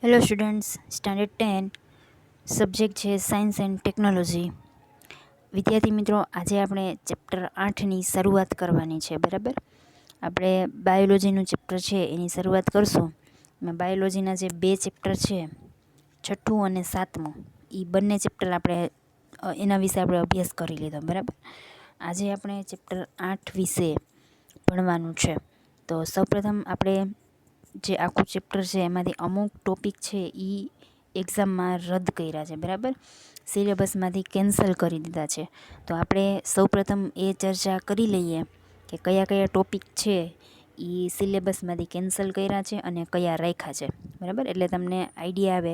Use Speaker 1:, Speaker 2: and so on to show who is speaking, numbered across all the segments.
Speaker 1: Hello students, standard 10 subject છે science and technology. વિદ્યાર્થી મિત્રો, આજે આપણે ચેપ્ટર 8ની શરૂઆત કરવાની છે. બરાબર, આપણે બાયોલોજીનું ચેપ્ટર છે એની શરૂઆત કરશું. એમાં બાયોલોજીના જે બે ચેપ્ટર છે, 6થું અને 7મું, એ બંને ચેપ્ટર આપણે એના વિશે આપણે અભ્યાસ કરી લીધો. બરાબર, આજે આપણે ચેપ્ટર 8 વિશે ભણવાનું છે. તો સૌપ્રથમ આપણે જે આખું ચેપ્ટર છે એમાંથી અમુક ટોપિક છે એ એક્ઝામમાં રદ કર્યા છે. બરાબર, સિલેબસમાંથી કેન્સલ કરી દીધા છે. તો આપણે સૌપ્રથમ એ ચર્ચા કરી લઈએ કે કયા કયા ટોપિક છે એ સિલેબસમાંથી કેન્સલ કર્યા છે અને કયા રાખ્યા છે. બરાબર, એટલે તમને આઈડિયા આવે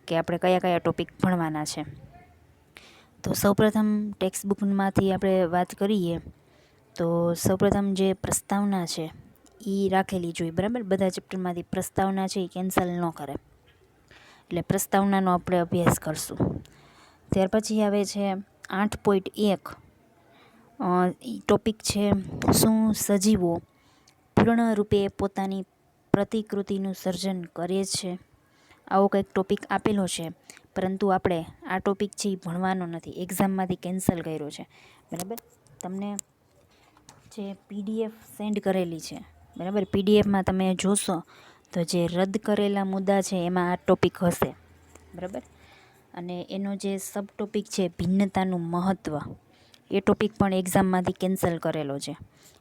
Speaker 1: કે આપણે કયા કયા ટોપિક ભણવાના છે. તો સૌપ્રથમ ટેક્સ્ટ બુકમાંથી આપણે વાત કરીએ તો સૌપ્રથમ જે પ્રસ્તાવના છે એ રાખેલી જોઈએ. બરાબર, બધા ચેપ્ટરમાંથી પ્રસ્તાવના છે એ કેન્સલ ન કરે, એટલે પ્રસ્તાવનાનો આપણે અભ્યાસ કરશું. ત્યાર પછી આવે છે 8.1. ટોપિક છે શું સજીવો પૂર્ણરૂપે પોતાની પ્રતિકૃતિનું સર્જન કરે છે. આવો કંઈક ટોપિક આપેલો છે, પરંતુ આપણે આ ટોપિક છે એ ભણવાનો નથી, એક્ઝામમાંથી કેન્સલ કર્યો છે. બરાબર, તમને જે PDF સેન્ડ કરેલી છે, બરાબર, PDFમાં તમે જોશો તો જે રદ કરેલા મુદ્દા છે એમાં આ ટોપિક હશે. બરાબર, અને એનો જે સબ ટોપિક છે ભિન્નતાનું મહત્ત્વ, એ ટોપિક પણ એક્ઝામમાંથી કેન્સલ કરેલો છે.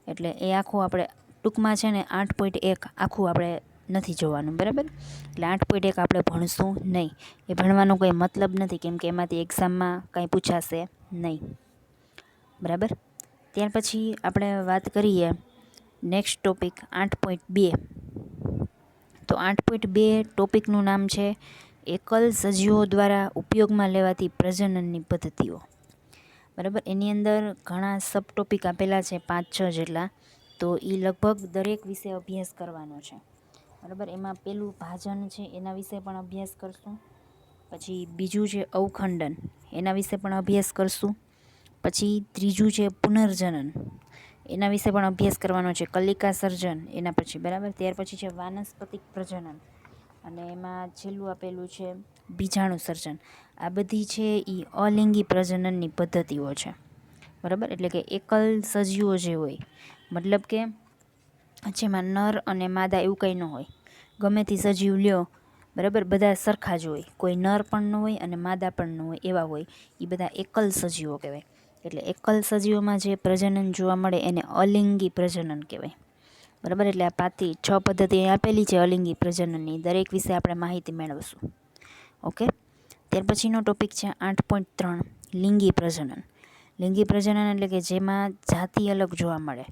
Speaker 1: એટલે એ આખું આપણે ટૂંકમાં છે ને 8.1 આખું આપણે નથી જોવાનું. બરાબર, એટલે 8.1 આપણે ભણશું નહીં. એ ભણવાનો કોઈ મતલબ નથી, કેમ કે એમાંથી એક્ઝામમાં કાંઈ પૂછાશે નહીં. બરાબર, ત્યાર પછી આપણે વાત કરીએ નેક્સ્ટ ટોપિક 8.2. તો 8.2 ટોપિકનું નામ છે એકલ સજીવો દ્વારા ઉપયોગમાં લેવાતી પ્રજનનની પદ્ધતિઓ. બરાબર, એની અંદર ઘણા સબ ટોપિક આપેલા છે, 5-6 જેટલા. તો એ લગભગ દરેક વિશે અભ્યાસ કરવાનો છે. બરાબર, એમાં પેલું ભાજન છે એના વિશે પણ અભ્યાસ કરશું. પછી બીજું છે અવખંડન, એના વિશે પણ અભ્યાસ કરશું. પછી ત્રીજું છે પુનર્જનન, એના વિશે પણ અભ્યાસ કરવાનો છે. કલિકા સર્જન એના પછી. બરાબર, ત્યાર પછી છે વાનસ્પતિક પ્રજનન, અને એમાં છેલ્લું આપેલું છે બીજાણુ સર્જન. આ બધી છે એ અલિંગી પ્રજનનની પદ્ધતિઓ છે. બરાબર, એટલે કે એકલ સજીવો જે હોય, મતલબ કે જેમાં નર અને માદા એવું કંઈ ન હોય, ગમે તે સજીવ લ્યો, બરાબર, બધા સરખા જ હોય, કોઈ નર પણ ન હોય અને માદા પણ ન હોય, એવા હોય, એ બધા એકલ સજીવો કહેવાય. એટલે એકલ સજીવોમાં જે પ્રજનન જોવા મળે એને અલિંગી પ્રજનન કહેવાય. બરાબર, એટલે આ 5-6 પદ્ધતિ આપેલી છે અલિંગી પ્રજનનની, દરેક વિશે આપણે માહિતી મેળવશું. ઓકે, ત્યાર પછીનો ટોપિક છે 8.3 લિંગી પ્રજનન. લિંગી પ્રજનન એટલે કે જેમાં જાતિ અલગ જોવા મળે.